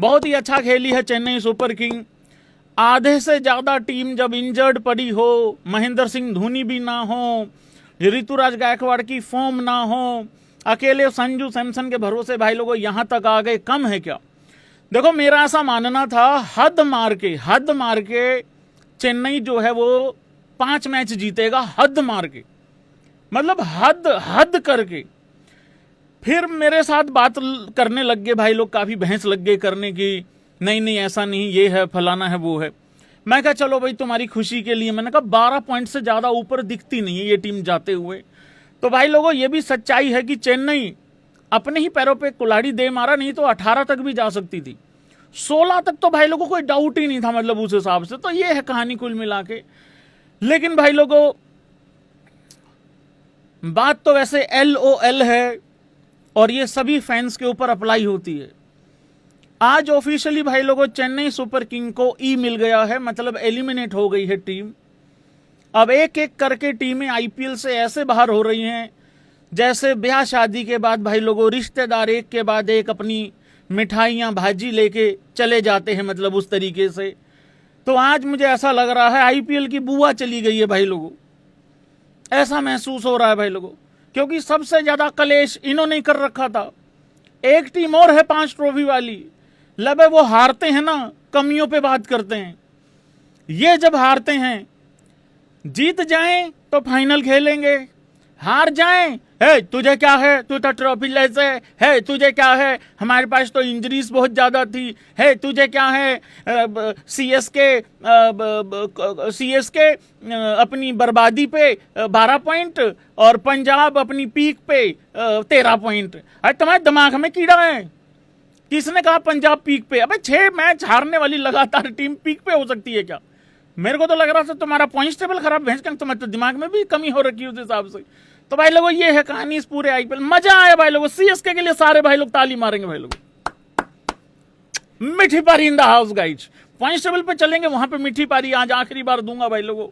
बहुत ही अच्छा खेली है चेन्नई सुपर किंग। आधे से ज्यादा टीम जब इंजर्ड पड़ी हो, महेंद्र सिंह धोनी भी ना हो, ऋतुराज गायकवाड़ की फॉर्म ना हो, अकेले संजू सैमसन के भरोसे भाई लोगों यहां तक आ गए, कम है क्या? देखो मेरा ऐसा मानना था, हद मार के चेन्नई जो है वो 5 मैच जीतेगा, हद मार के, मतलब हद करके। फिर मेरे साथ बात करने लग गए भाई लोग, काफी बहस लग गए करने की, नहीं ऐसा नहीं, ये है फलाना है वो है। मैं कहा चलो भाई तुम्हारी खुशी के लिए, मैंने कहा 12 पॉइंट से ज्यादा ऊपर दिखती नहीं है ये टीम जाते हुए। तो भाई लोगों ये भी सच्चाई है कि चेन्नई अपने ही पैरों पे कुल्हाड़ी दे मारा, नहीं तो 18 तक भी जा सकती थी, 16 तक तो भाई लोगों कोई डाउट ही नहीं था, मतलब उस हिसाब से। तो ये है कहानी कुल मिला के। लेकिन भाई लोगों बात तो वैसे LOL है और ये सभी फैंस के ऊपर अप्लाई होती है। आज ऑफिशियली भाई लोगों चेन्नई सुपर किंग को ई मिल गया है, मतलब एलिमिनेट हो गई है टीम। अब एक एक करके टीमें IPL से ऐसे बाहर हो रही हैं जैसे ब्याह शादी के बाद भाई लोगों रिश्तेदार एक के बाद एक अपनी मिठाइयां भाजी लेके चले जाते हैं, मतलब उस तरीके से। तो आज मुझे ऐसा लग रहा है IPL की बुआ चली गई है भाई लोगों, ऐसा महसूस हो रहा है भाई लोगों, क्योंकि सबसे ज्यादा कलेश इन्होंने ही कर रखा था। एक टीम और है 5 ट्रॉफी वाली, लबे वो हारते हैं ना, कमियों पे बात करते हैं। ये जब हारते हैं, जीत जाएं तो फाइनल खेलेंगे, हार जाएं है तुझे क्या है, तू तो ट्रॉफी लेसे है, तुझे क्या है, हमारे पास तो इंजरीज बहुत ज्यादा थी, है तुझे क्या है, CSK अपनी बर्बादी पे 12 पॉइंट और पंजाब अपनी पीक पे 13 पॉइंट। अरे तुम्हारे दिमाग में कीड़ा है? किसने कहा पंजाब पीक पे? अबे 6 मैच हारने वाली लगातार टीम पीक पे हो सकती है क्या? मेरे को तो लग रहा था तुम्हारा पॉइंट टेबल खराब, भैंस का तुम्हारे तो दिमाग में भी कमी हो रखी है उस हिसाब से। तो भाई लोगों ये है कहानी इस पूरे IPL। मजा आया भाई लोगों, CSK के लिए सारे भाई लोग ताली मारेंगे भाई लोग। मीठी पारी in the house guys, point table पे चलेंगे, वहां पे मीठी पारी आज आखिरी बार दूंगा भाई लोगों।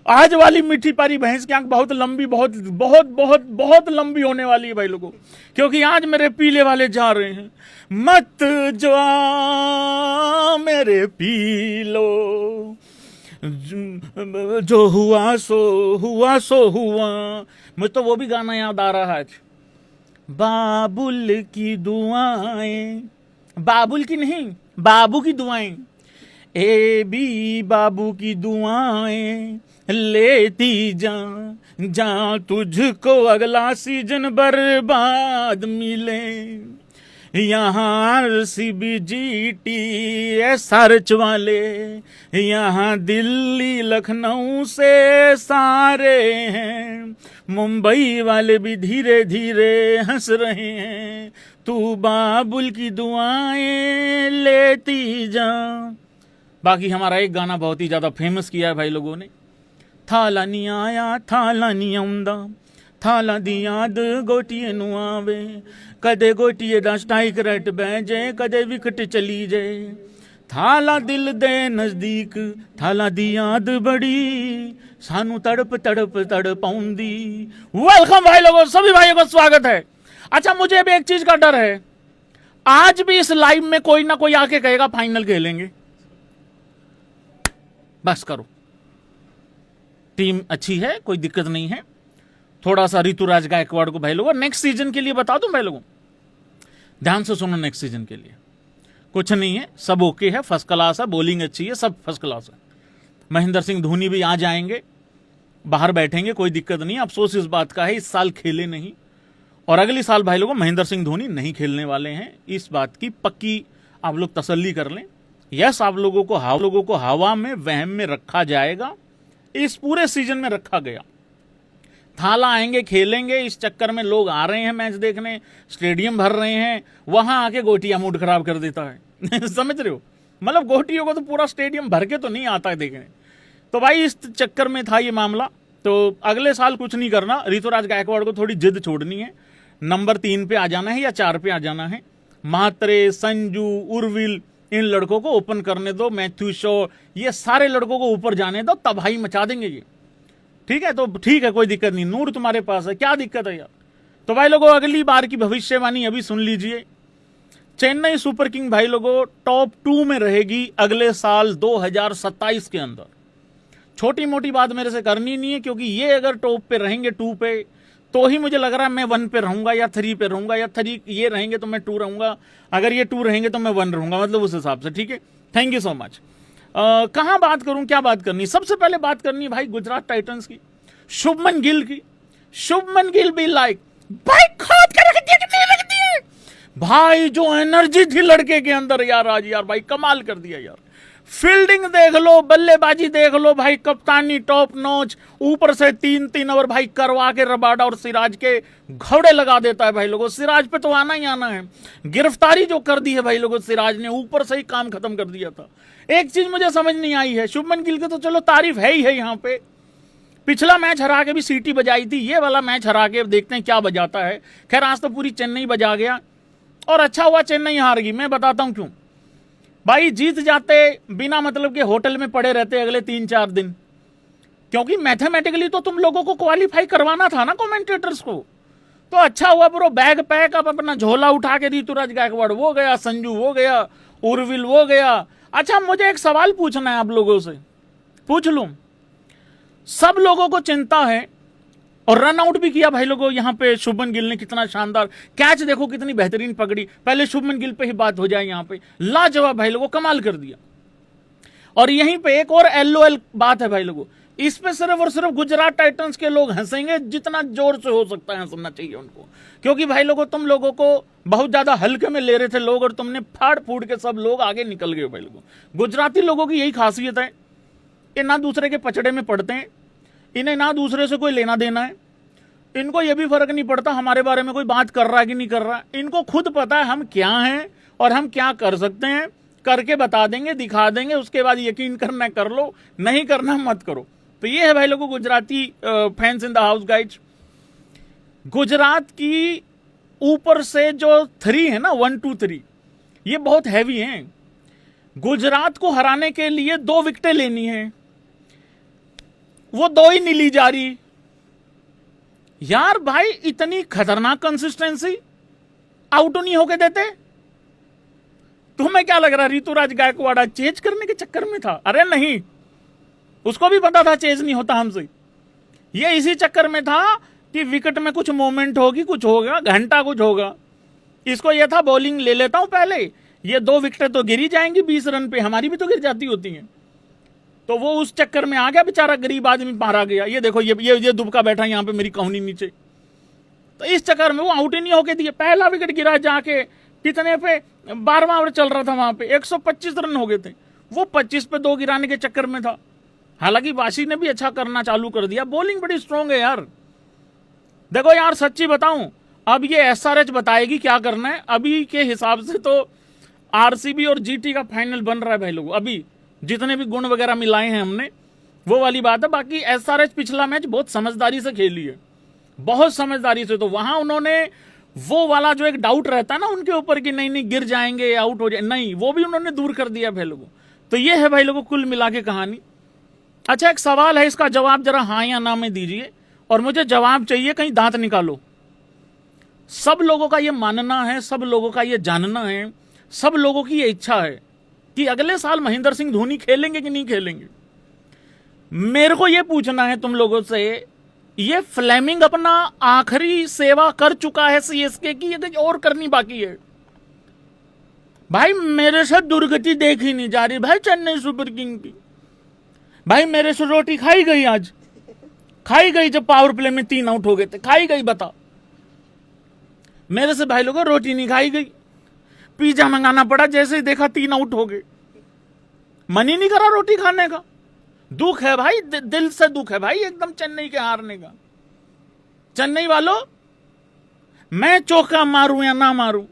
आज वाली मीठी पारी भैंस की आंख बहुत लंबी, बहुत बहुत बहुत बहुत लंबी होने वाली है भाई लोगों, क्योंकि आज मेरे पीले वाले जा रहे हैं। मत जवा मेरे पीलो, जो हुआ सो हुआ। मुझे तो वो भी गाना याद आ रहा है आज, बाबुल की दुआएं, बाबुल की नहीं बाबू की दुआएं, बी बाबू की दुआएं लेती जा तुझको अगला सीजन बर्बाद मिले। यहाँ RCB SRH वाले, यहाँ दिल्ली लखनऊ से सारे हैं, मुंबई वाले भी धीरे धीरे हंस रहे हैं, तू बाबुल की दुआएं लेती जा। बाकी हमारा एक गाना बहुत ही ज्यादा फेमस किया है भाई लोगों ने, थाला नी आया थाला नी आउंदा, थाला दी याद गोटिए नु आवे, कदे गोटिए दा स्ट्राइक रेट बह जाए, कदे विकेट चली जाए, थाला दिल दे नजदीक, थाला दी याद बड़ी, सानू तड़प तड़प तड़पाउंदी। वेलकम भाई लोगों, सभी भाइयों का स्वागत है। अच्छा मुझे भी एक चीज का डर है, आज भी इस लाइव में कोई ना कोई आके कहेगा फाइनल खेलेंगे। बस करो, टीम अच्छी है, कोई दिक्कत नहीं है। थोड़ा सा ऋतुराज गायकवाड़ को भाई लोगों नेक्स्ट सीजन के लिए बता दूं भाई लोगों, ध्यान से सुनो, नेक्स्ट सीजन के लिए कुछ नहीं है, सब ओके है, फर्स्ट क्लास है, बॉलिंग अच्छी है, सब फर्स्ट क्लास है। महेंद्र सिंह धोनी भी आ जाएंगे, बाहर बैठेंगे, कोई दिक्कत नहीं। अफसोस इस बात का है इस साल खेले नहीं, और अगली साल भाई लोगों महेंद्र सिंह धोनी नहीं खेलने वाले हैं, इस बात की पक्की आप लोग तसल्ली कर लें। यस, आप लोगों को हवा में वहम में रखा जाएगा, इस पूरे सीजन में रखा गया। थाला आएंगे खेलेंगे, इस चक्कर में लोग आ रहे हैं मैच देखने, स्टेडियम भर रहे हैं, वहां आके गोटिया मूड खराब कर देता है समझ रहे हो, मतलब गोटियों को तो पूरा स्टेडियम भर के तो नहीं आता है देखने। तो भाई इस चक्कर में था ये मामला। तो अगले साल कुछ नहीं करना, ऋतुराज गायकवाड़ को थोड़ी जिद छोड़नी है, नंबर 3 पे आ जाना है या 4 पे आ जाना है। म्हात्रे, संजू, उर्विल, इन लड़कों को ओपन करने दो, मैथ्यू शॉ, ये सारे लड़कों को ऊपर जाने दो, तबाही मचा देंगे ये। ठीक है, तो ठीक है, कोई दिक्कत नहीं, नूर तुम्हारे पास है, क्या दिक्कत है यार। तो भाई लोगों अगली बार की भविष्यवाणी अभी सुन लीजिए, चेन्नई सुपर किंग भाई लोगों टॉप 2 में रहेगी अगले साल 2027 के अंदर। छोटी मोटी बात मेरे से करनी नहीं है, क्योंकि ये अगर टॉप पे रहेंगे 2 पे, तो ही मुझे लग रहा है मैं 1 पे रहूंगा या 3 पे रहूंगा, या 3 ये रहेंगे तो मैं 2 रहूंगा, अगर ये 2 रहेंगे तो मैं 1 रहूंगा, मतलब उस हिसाब से। ठीक है, थैंक यू सो मच। कहां बात करूं, क्या बात करनी? सबसे पहले बात करनी है भाई गुजरात टाइटंस की, शुभमन गिल की। शुभमन गिल भी लाइक भाई खोद के रख दिए भाई, जो एनर्जी थी लड़के के अंदर यार, आज यार भाई कमाल कर दिया यार। फील्डिंग देख लो, बल्लेबाजी देख लो भाई, कप्तानी टॉप नॉच, ऊपर से 3 ओवर भाई करवा के रबाडा और सिराज के घोड़े लगा देता है भाई लोगों। सिराज पे तो आना ही आना है, गिरफ्तारी जो कर दी है भाई लोगों सिराज ने, ऊपर से ही काम खत्म कर दिया था। एक चीज मुझे समझ नहीं आई है, शुभमन गिल के तो चलो तारीफ है ही है यहाँ पे, पिछला मैच हरा के भी सीटी बजाई थी, ये वाला मैच हरा के देखते हैं क्या बजाता है। खैर आज तो पूरी चेन्नई बजा गया, और अच्छा हुआ चेन्नई हार गई। मैं बताता हूं क्यों भाई, जीत जाते बिना मतलब के होटल में पड़े रहते अगले 3-4 दिन, क्योंकि मैथमेटिकली तो तुम लोगों को क्वालिफाई करवाना था ना कमेंटेटर्स को। तो अच्छा हुआ ब्रो, बैग पैक अप, अपना झोला उठा के ऋतुराज गायकवाड़ वो गया, संजू वो गया, उर्विल वो गया। अच्छा मुझे एक सवाल पूछना है आप लोगों से, पूछ लूं? सब लोगों को चिंता है, और रन आउट भी किया भाई लोगों यहाँ पे शुभमन गिल ने, कितना शानदार कैच देखो, कितनी बेहतरीन पकड़ी। पहले शुभमन गिल पे ही बात हो जाए, यहाँ पे लाजवाब भाई लोगों, कमाल कर दिया। और यहीं पे एक और LOL बात है भाई लोगों, इस पे सिर्फ और सिर्फ गुजरात टाइटंस के लोग हंसेंगे, जितना जोर से हो सकता है हंसना चाहिए उनको, क्योंकि भाई लोगों तुम लोगों को बहुत ज्यादा हल्के में ले रहे थे लोग, और तुमने फाड़ फूड़ के सब लोग आगे निकल गए भाई लोगों। गुजराती लोगों की यही खासियत है, ये ना दूसरे के पचड़े में पड़ते हैं, इन्हें ना दूसरे से कोई लेना देना है, इनको ये भी फर्क नहीं पड़ता हमारे बारे में कोई बात कर रहा है कि नहीं कर रहा। इनको खुद पता है हम क्या हैं और हम क्या कर सकते हैं, करके बता देंगे, दिखा देंगे, उसके बाद यकीन करना कर लो, नहीं करना मत करो। तो ये है भाई लोगों Gujarati fans in the house guides. Gujarat की ऊपर से जो 3 है ना, 1 2 3, ये बहुत हैवी हैं। गुजरात को हराने के लिए 2 विकेटें लेनी है, वो 2 ही नहीं ली जा रही यार। भाई इतनी खतरनाक कंसिस्टेंसी, आउट नहीं होके देते। तुम्हें क्या लग रहा ऋतुराज गायकवाड़ चेज करने के चक्कर में था? अरे नहीं, उसको भी पता था चेज नहीं होता हमसे, ये इसी चक्कर में था कि विकेट में कुछ मोमेंट होगी, कुछ होगा, घंटा कुछ होगा। इसको यह था बॉलिंग ले लेता हूं पहले, ये 2 विकेटें तो गिर ही जाएंगी 20 रन पे, हमारी भी तो गिर जाती होती हैं। तो वो उस चक्कर में आ गया बेचारा, गरीब आदमी मारा गया। ये देखो ये दुबका बैठा यहां पे मेरी कहानी नीचे, तो इस चक्कर में वो आउट ही नहीं होके दिए। पहला विकेट गिरा जाके कितने पे, 12वां ओवर चल रहा था, वहां पे 125 रन हो गए थे, वो 25 पे 2 गिराने के चक्कर में था। हालांकि वाशी ने भी अच्छा करना चालू कर दिया, बॉलिंग बड़ी स्ट्रांग है यार। देखो यार सच्ची बताऊं, अब ये SRH बताएगी क्या करना है। अभी के हिसाब से तो RCB और GT का फाइनल बन रहा है भाई लोग, अभी जितने भी गुण वगैरह मिलाए हैं हमने, वो वाली बात है। बाकी SRH पिछला मैच बहुत समझदारी से खेली है, बहुत समझदारी से। तो वहां उन्होंने वो वाला जो एक डाउट रहता है ना उनके ऊपर कि नहीं नहीं गिर जाएंगे, आउट हो जाए, नहीं, वो भी उन्होंने दूर कर दिया भाई लोगों। तो ये है भाई लोगों कुल मिला के कहानी। अच्छा एक सवाल है, इसका जवाब जरा हाँ या ना में दीजिए, और मुझे जवाब चाहिए, कहीं दांत निकालो। सब लोगों का ये मानना है, सब लोगों का ये जानना है, सब लोगों की ये इच्छा है कि अगले साल महेंद्र सिंह धोनी खेलेंगे कि नहीं खेलेंगे। मेरे को ये पूछना है तुम लोगों से, ये फ्लेमिंग अपना आखिरी सेवा कर चुका है CSK की, ये कुछ और करनी बाकी है? भाई मेरे से दुर्गति देखी नहीं जा रही भाई चेन्नई सुपर किंग की। भाई मेरे से रोटी खाई गई, आज खाई गई, जब पावर प्ले में 3 आउट हो गए थे, खाई गई। बता, मेरे से भाई लोगों रोटी नहीं खाई गई, पिज्जा मंगाना पड़ा, जैसे ही देखा 3 आउट हो गए, मन ही नहीं करा रोटी खाने का। दुख है भाई, दिल से दुख है भाई एकदम चेन्नई के हारने का। चेन्नई वालों, मैं चौका मारूं या ना मारूं,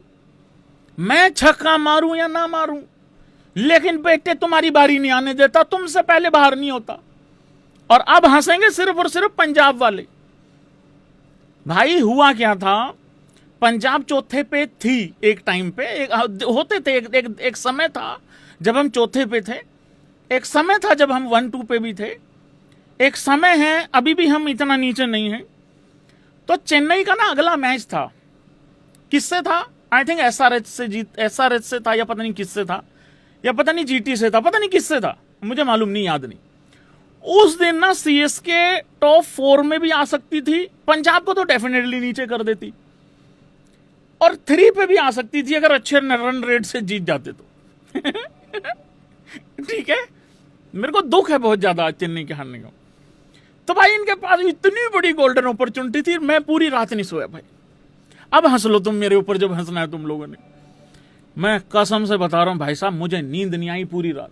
मैं छक्का मारूं या ना मारूं, लेकिन बेटे तुम्हारी बारी नहीं आने देता, तुमसे पहले बाहर नहीं होता। और अब हंसेंगे सिर्फ और सिर्फ पंजाब वाले। भाई हुआ क्या था, पंजाब चौथे पे थी एक टाइम पे, होते थे, एक समय था जब हम चौथे पे थे, एक समय था जब हम 1 2 पे भी थे, एक समय है अभी भी हम इतना नीचे नहीं है। तो चेन्नई का ना अगला मैच था, किससे था? आई थिंक एसआरएच से था, या पता नहीं किससे था, या पता नहीं जीटी से था, पता नहीं किससे था, मुझे मालूम नहीं, याद नहीं। उस दिन ना सीएसके टॉप 4 में भी आ सकती थी, पंजाब को तो डेफिनेटली नीचे कर देती, और 3 पे भी आ सकती थी अगर अच्छे रन रेट से जीत जाते तो। ठीक है, मेरे को दुख है बहुत ज्यादा चेन्नई के हारने का। तो भाई इनके पास इतनी बड़ी गोल्डन अपॉर्चुनिटी थी, मैं पूरी रात नहीं सोया भाई। अब हंस लो तुम मेरे ऊपर, जब हंसना है तुम लोगों ने। मैं कसम से बता रहा हूं भाई साहब, मुझे नींद नहीं आई पूरी रात,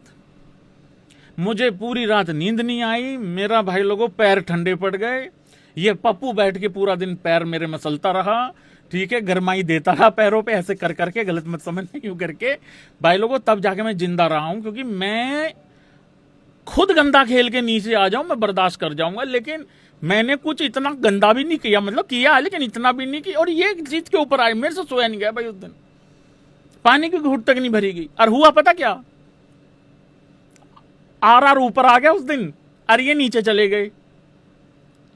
मुझे पूरी रात नींद नहीं आई। मेरा भाई लोगों पैर ठंडे पड़ गए, ये पप्पू बैठ के पूरा दिन पैर मेरे मसलता रहा, ठीक है, गरमाई देता रहा पैरों पे, ऐसे कर करके, गलत मत समझना, यूं करके भाई लोगों, तब जाके मैं जिंदा रहा हूं। क्योंकि मैं खुद गंदा खेल के नीचे आ जाऊं मैं बर्दाश्त कर जाऊंगा, लेकिन मैंने कुछ इतना गंदा भी नहीं किया, मतलब किया लेकिन इतना भी नहीं किया। और ये जीत के ऊपर आए, मेरे से सोया नहीं गया भाई उस दिन, पानी की घूंट तक नहीं भरी गई। और हुआ पता क्या, आरआर ऊपर आ गया उस दिन और ये नीचे चले गए।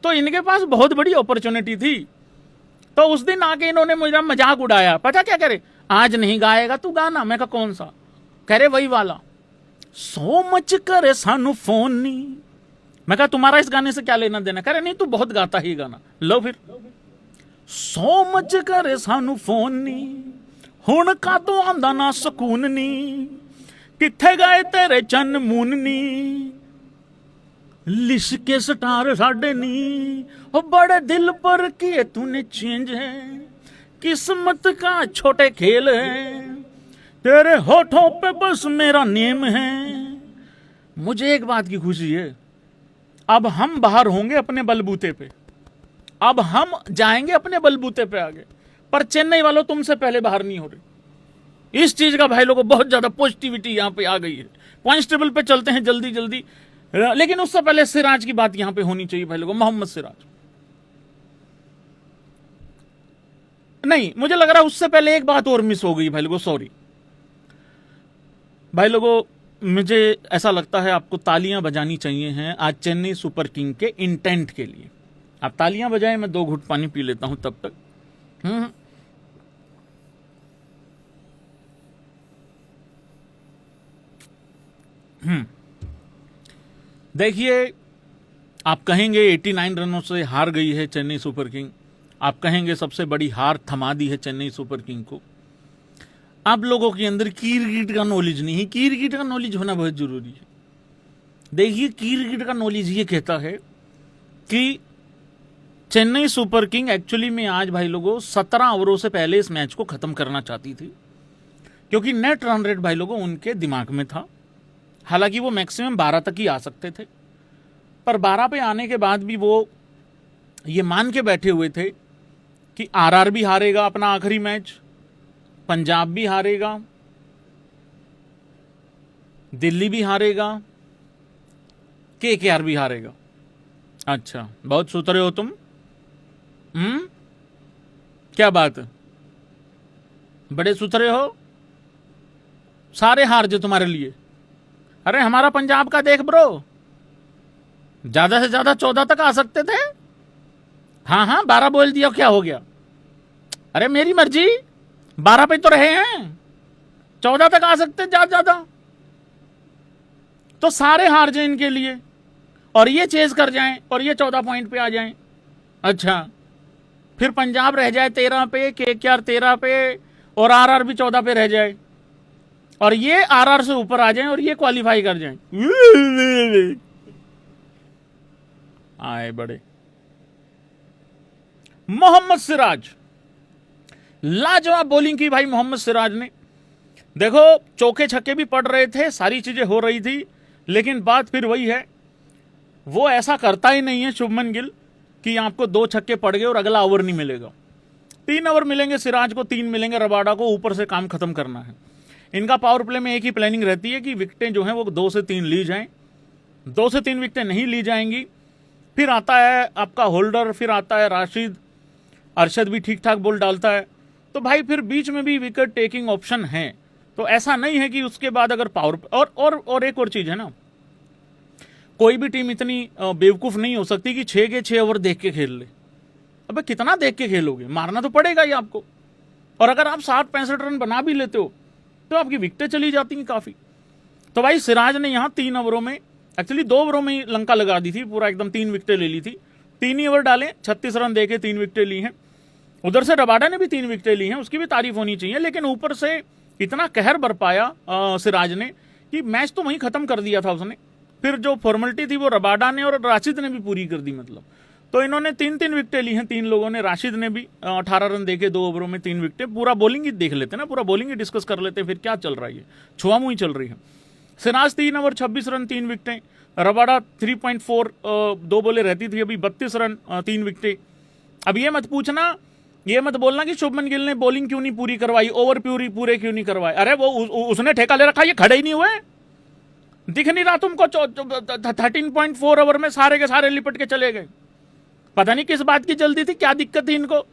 तो इनके पास बहुत बड़ी अपॉर्चुनिटी थी। तो उस दिन आके इन्होंने मेरा मजाक उड़ाया, पता क्या करे, आज नहीं गाएगा तू गाना। मैं कहा कौन सा, कह रहे वही वाला, सो मच करे सानू फोन नहीं। मैं कहा तुम्हारा इस गाने से क्या लेना देना, कह रहे नहीं तू बहुत गाता ही गाना। लो फिर, सो मच करे सानू फोन नहीं, हुण का तो आंदा ना सकून नहीं, किथे गए तेरे चन मून नी, लिशके स्टार साडे नी, ओ बड़े दिल पर किए तूने चेंज है, किस्मत का छोटे खेल है, तेरे होठों पे बस मेरा नेम है। मुझे एक बात की खुशी है, अब हम बाहर होंगे अपने बलबूते पे, अब हम जाएंगे अपने बलबूते पे आगे, पर चेन्नई वालों तुमसे पहले बाहर नहीं हो रही। इस चीज का भाई लोगों बहुत ज्यादा पॉजिटिविटी यहां पे आ गई है। पॉइंट्स टेबल पे चलते हैं जल्दी जल्दी, लेकिन उससे पहले सिराज की बात यहां पे होनी चाहिए भाई लोगों। मोहम्मद सिराज, नहीं मुझे लग रहा है उससे पहले एक बात और मिस हो गई भाई लोगों, सॉरी भाई लोगों। मुझे ऐसा लगता है आपको तालियां बजानी चाहिए हैं आज चेन्नई सुपर किंग के इंटेंट के लिए। आप तालियां बजाएं, मैं 2 घुट पानी पी लेता हूं तब तक। देखिए, आप कहेंगे 89 रनों से हार गई है चेन्नई सुपर किंग, आप कहेंगे सबसे बड़ी हार थमा दी है चेन्नई सुपर किंग को। आप लोगों के अंदर क्रिकेट का नॉलेज नहीं है, क्रिकेट का नॉलेज होना बहुत जरूरी है। देखिए, क्रिकेट का नॉलेज ये कहता है कि चेन्नई सुपर किंग एक्चुअली में आज भाई लोगों 17 ओवरों से पहले इस मैच को खत्म करना चाहती थी, क्योंकि नेट रन रेट भाई लोगों उनके दिमाग में था। हालांकि वो मैक्सिमम 12 तक ही आ सकते थे, पर 12 पे आने के बाद भी वो ये मान के बैठे हुए थे कि आरआर भी हारेगा अपना आखिरी मैच, पंजाब भी हारेगा, दिल्ली भी हारेगा, केकेआर भी हारेगा। अच्छा, बहुत सुथरे हो तुम, क्या बात है, बड़े सुथरे हो, सारे हार जो तुम्हारे लिए। अरे हमारा पंजाब का देख ब्रो, ज्यादा से ज्यादा 14 तक आ सकते थे। हाँ 12 बोल दिया, क्या हो गया, अरे मेरी मर्जी, 12 पे तो रहे हैं, 14 तक आ सकते ज्यादा। तो सारे हार जाए इनके लिए, और ये चेज कर जाएं, और ये 14 पॉइंट पे आ जाएं। अच्छा, फिर पंजाब रह जाए 13 पे, केकेआर 13 पे, और आरआर भी 14 पे रह जाए, और ये आरआर से ऊपर आ जाएं, और ये क्वालिफाई कर जाएं। आए बड़े। मोहम्मद सिराज, लाजवाब बॉलिंग की भाई मोहम्मद सिराज ने। देखो, चौके छक्के भी पड़ रहे थे, सारी चीजें हो रही थी, लेकिन बात फिर वही है, वो ऐसा करता ही नहीं है शुभमन गिल कि आपको 2 छक्के पड़ गए और अगला ओवर नहीं मिलेगा। 3 ओवर मिलेंगे सिराज को, 3 मिलेंगे रबाडा को, ऊपर से काम खत्म करना है। इनका पावर प्ले में एक ही प्लानिंग रहती है कि विकेटें जो हैं वो 2 से 3 ली जाएं। 2 से 3 विकेटें नहीं ली जाएंगी, फिर आता है आपका होल्डर, फिर आता है राशिद, अरशद भी ठीक ठाक बॉल डालता है, तो भाई फिर बीच में भी विकेट टेकिंग ऑप्शन है। तो ऐसा नहीं है कि उसके बाद अगर पावर और एक और चीज है ना, कोई भी टीम इतनी बेवकूफ नहीं हो सकती कि 6 के 6 ओवर देख के खेल ले। अबे कितना देख के खेलोगे, मारना तो पड़ेगा ही आपको। और अगर आप 60-65 रन बना भी लेते हो तो आपकी विकेटें चली जाती हैं काफी। तो भाई सिराज ने यहाँ 3 ओवरों में, एक्चुअली 2 ओवरों में लंका लगा दी थी, पूरा एकदम 3 विकेटें ले ली थी। 3 ही ओवर डाले, 36 रन देके 3 विकेटें ली हैं। उधर से रबाडा ने भी 3 विकेटें ली हैं, उसकी भी तारीफ होनी चाहिए। लेकिन ऊपर से इतना कहर बरपाया सिराज ने कि मैच तो वहीं खत्म कर दिया था उसने। फिर जो फॉर्मेलिटी थी वो रबाडा ने और राशिद ने भी पूरी कर दी मतलब। तो इन्होंने 3-3 विकेटें ली हैं 3 लोगों ने। राशिद ने भी 18 रन देके 2 ओवरों में 3 विकेटें। पूरा बॉलिंग ही देख लेते ना, पूरा बॉलिंग ही डिस्कस कर लेते हैं, फिर क्या चल रहा है, ये छुआमुई चल रही है। Siraj 3 over 26 run 3 विकेटें। रबाडा 3.4 2 बॉलें रहती थी, अभी 32 रन 3 विकेटें। अब ये मत पूछना, ये मत बोलना कि शुभमन गिल ने बॉलिंग क्यों नहीं पूरी करवाई, ओवर पूरे क्यों नहीं करवाए। अरे वो उसने ठेका ले रखा, ये खड़े ही नहीं हुए, दिख नहीं रहा तुमको। 13.4 ओवर में सारे के सारे लिपट के चले गए। पता नहीं किस बात की जल्दी थी, क्या दिक्कत थी इनको।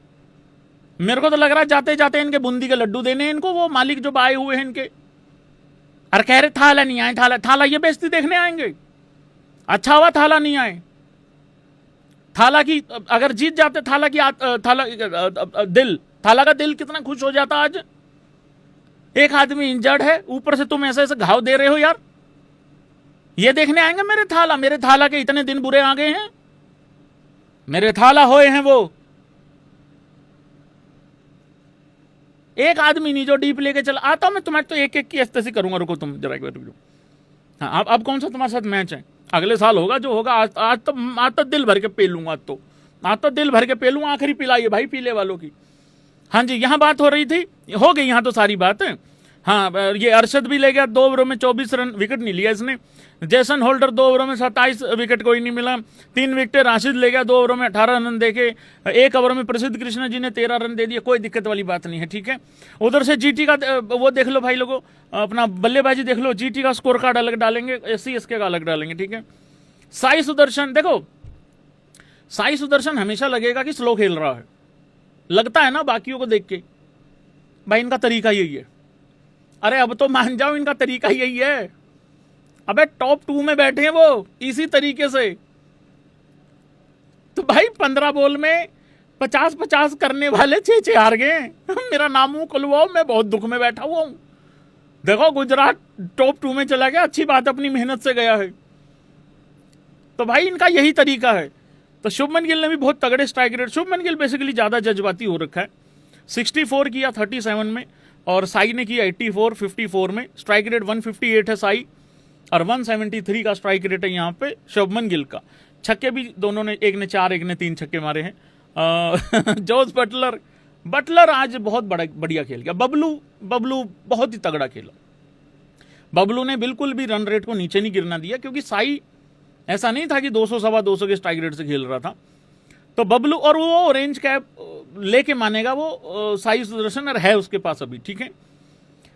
मेरे को तो लग रहा है जाते जाते इनके बूंदी के लड्डू देने हैं इनको, वो मालिक जो आए हुए हैं इनके। अरे कह रहे थाला नहीं आए, थाला ये बेइज्जती देखने आएंगे। अच्छा हुआ थाला नहीं आए। थाला की अगर जीत जाते, थाला का दिल कितना खुश हो जाता। आज एक आदमी इंजर्ड है, ऊपर से तुम ऐसे ऐसे घाव दे रहे हो यार। ये देखने आएंगे मेरे थाला के इतने दिन बुरे आ गए हैं, मेरे थाला होए हैं वो। एक आदमी नहीं जो डीप लेके चला। आता हूं मैं तुम्हें तो एक की ऐसे करूंगा, रुको तुम जरा एक बार रुको। हाँ अब कौन सा तुम्हारे साथ मैच है, अगले साल होगा जो होगा। आज तो दिल भर के पी लूंगा, आज तो दिल भर के पी लूंगा। आखिरी पिलाइए भाई पीले वालों की। हाँ जी, यहां बात हो रही थी, हो गई यहां तो सारी बात है। हाँ ये अरशद भी ले गया 2 ओवरों में 24 रन, विकेट नहीं लिया इसने। जैसन होल्डर 2 ओवरों में 27, विकेट कोई नहीं मिला। 3 विकेटें राशिद ले गया 2 ओवरों में 18 रन देके। 1 ओवर में प्रसिद्ध कृष्णा जी ने 13 रन दे दिए, कोई दिक्कत वाली बात नहीं है, ठीक है। उधर से जीटी का वो देख लो भाई लोगों, अपना बल्लेबाजी देख लो। जीटी का स्कोर कार्ड अलग डालेंगे, SC/SK का अलग डालेंगे, ठीक है। साई सुदर्शन देखो, साई सुदर्शन हमेशा लगेगा कि स्लो खेल रहा है, लगता है ना बाकियों को देख के। भाई इनका तरीका यही है। अरे अब तो मान जाओ इनका तरीका यही है। अबे टॉप 2 में बैठे हैं वो इसी तरीके से। तो भाई 15 बॉल में 50-50 करने वाले 6 हार गए। मेरा नाम मुंह खुलवाओ, मैं बहुत दुख में बैठा हुआ हूं। देखो गुजरात टॉप 2 में चला गया, अच्छी बात, अपनी मेहनत से गया है। तो भाई इनका यही तरीका है। तो शुभमन गिल ने भी बहुत तगड़े strike rate, Shubman Gill basically ज्यादा जज्बाती हो रखा है। 64 किया 37 में, और साई ने किया 84 54 में। स्ट्राइक रेट 158 है साई, और 173 का स्ट्राइक रेट है यहाँ पे शुभमन गिल का। छक्के भी दोनों ने, एक ने 4 एक ने 3 छक्के मारे हैं। जोस बटलर आज बहुत बढ़िया खेल गया। बबलू बहुत ही तगड़ा खेला। बबलू ने बिल्कुल भी रन रेट को नीचे नहीं गिरना दिया, क्योंकि साई ऐसा नहीं था कि 200 सवा 200 के स्ट्राइक रेट से खेल रहा था। तो बबलू, और वो ऑरेंज कैप लेके मानेगा वो साई सुदर्शन, और है उसके पास अभी, ठीक है।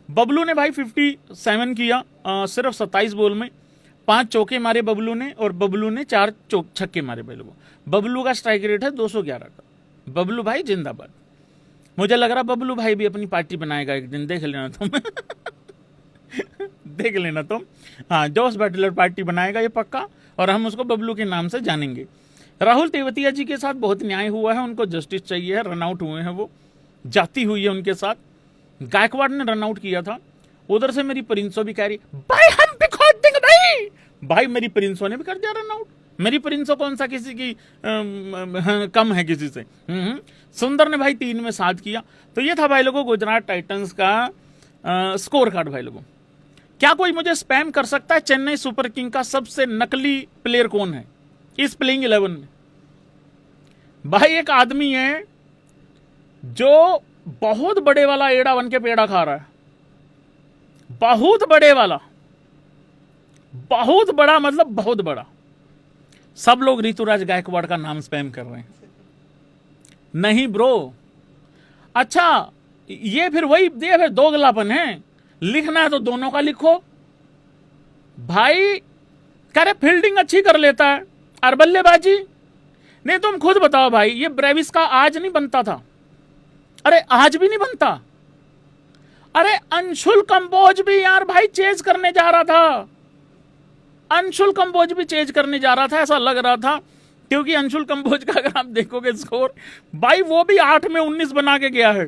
बबलू ने भाई 57 किया सिर्फ 27 बॉल में। 5 चौके मारे बबलू ने, और बबलू ने 4 छक्के मारे भाई लोगों। बबलू का स्ट्राइक रेट है 211 का। बबलू भाई जिंदाबाद। मुझे लग रहा बबलू भाई भी अपनी पार्टी बनाएगा एक दिन, देख लेना तुम। देख लेना तुम। हाँ, जोस बटलर पार्टी बनाएगा ये पक्का, और हम उसको बबलू के नाम से जानेंगे। राहुल तेवतिया जी के साथ बहुत न्याय हुआ है, उनको जस्टिस चाहिए है। रनआउट हुए हैं वो, जाती हुई है उनके साथ। गायकवाड़ ने रनआउट किया था। उधर से मेरी प्रिंसो भी कह रही भाई हम भी खोद देंगे भाई। भाई मेरी प्रिंसो ने भी कर दिया रनआउट। मेरी प्रिंसो कौन सा किसी की कम है किसी से। सुंदर ने भाई 3 में 7 किया। तो ये था भाई लोगों गुजरात टाइटंस का स्कोर कार्ड। भाई लोगों, क्या कोई मुझे स्पैम कर सकता है चेन्नई सुपर किंग का सबसे नकली प्लेयर कौन है इस प्लेइंग 11 में? भाई एक आदमी है जो बहुत बड़े वाला एड़ा बन के पेड़ा खा रहा है। बहुत बड़े वाला, बहुत बड़ा, मतलब बहुत बड़ा। सब लोग ऋतुराज गायकवाड़ का नाम स्पैम कर रहे हैं। नहीं ब्रो, अच्छा ये फिर वही फिर दोगलापन है। लिखना है तो दोनों का लिखो भाई। कह रहे फील्डिंग अच्छी कर लेता है और बल्लेबाजी नहीं। तुम खुद बताओ भाई, ये ब्रेविस का आज नहीं बनता था? अरे आज भी नहीं बनता। अरे अंशुल कंबोज भी यार भाई चेज करने जा रहा था। अंशुल कंबोज भी चेज करने जा रहा था, ऐसा लग रहा था। क्योंकि अंशुल कंबोज का अगर आप देखोगे स्कोर, भाई वो भी 8 में 19 बना के गया है।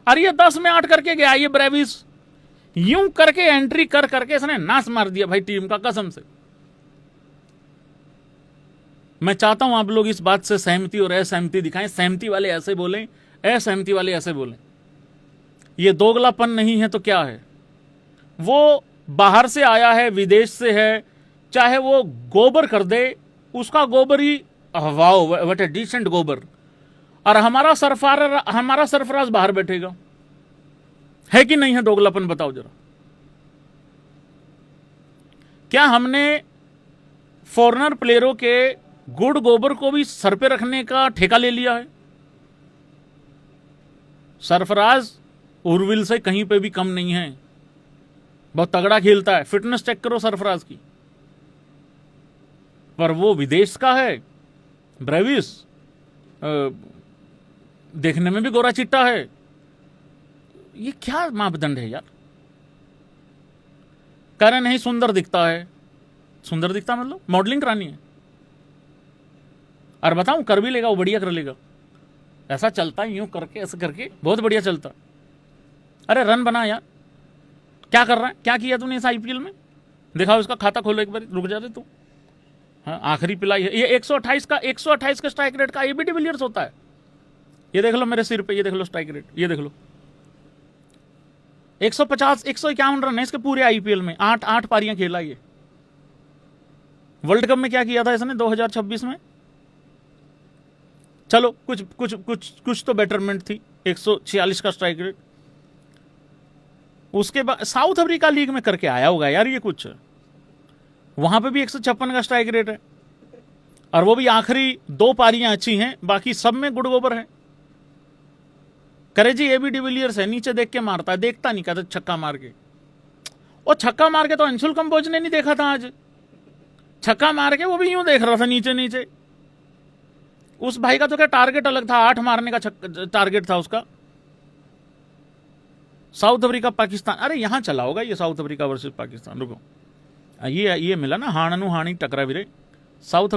अरे ये 10 में 8 करके गया ये ब्रेविस, यूं करके एंट्री कर करके इसने नाश मार दिया भाई टीम का, कसम से। मैं चाहता हूं आप लोग इस बात से सहमति और असहमति दिखाएं। सहमति वाले ऐसे बोलें, असहमति वाले ऐसे बोलें। ये दोगलापन नहीं है तो क्या है? वो बाहर से आया है, विदेश से है, चाहे वो गोबर कर दे, उसका गोबर ही वाओ व्हाट ए डिसेंट गोबर, और हमारा सरफराज बाहर बैठेगा। है कि नहीं है दोगलापन? बताओ जरा। क्या हमने फॉरेनर प्लेयरों के गुड गोबर को भी सर पे रखने का ठेका ले लिया है? सरफराज उर्विल से कहीं पे भी कम नहीं है, बहुत तगड़ा खेलता है। फिटनेस चेक करो सरफराज की। पर वो विदेश का है, ब्रेविस देखने में भी गोरा चिट्टा है। ये क्या मापदंड है यार? कह रहे नहीं सुंदर दिखता है। सुंदर दिखता मतलब मॉडलिंग करानी है? और बताऊं, कर भी लेगा वो, बढ़िया कर लेगा। ऐसा चलता है यूं करके, ऐसे करके बहुत बढ़िया चलता। अरे रन बना यार, क्या कर रहा है? क्या किया तूने इस आईपीएल में? दिखाओ इसका खाता खोलो एक बार, रुक जा रहे तू। हाँ, आखिरी पिलाई है ये। 128 का स्ट्राइक रेट का एबी डिविलियर्स होता है। ये देख लो मेरे सिर पे, ये देख लो स्ट्राइक रेट, ये देख लो 151 रन है इसके पूरे आईपीएल में। 8 पारियां खेला ये। वर्ल्ड कप में क्या किया था इसने 2026 में? चलो कुछ तो बेटरमेंट थी। 146 का स्ट्राइक रेट। उसके बाद साउथ अफ्रीका लीग में करके आया होगा यार ये कुछ, वहां पे भी 156 का स्ट्राइक रेट है, और वो भी आखिरी 2 पारियां अच्छी हैं, बाकी सब में गुड गोबर है। करे जी एबी डिविलियर्स है, नीचे देख के मारता है, देखता नहीं, कहता छक्का मार के। और छक्का मार के तो अंशुल कंबोज ने नहीं देखा था आज। छक्का मार के वो भी यूं देख रहा था नीचे नीचे। उस भाई का तो क्या टारगेट अलग था, 8 मारने का टारगेट था उसका। साउथ अफ्रीका पाकिस्तान, अरे यहां चला होगा ये साउथ अफ्रीका वर्सेस पाकिस्तान। रुको, ये मिला ना हाणनु हाणी टकरा वीरे साउथ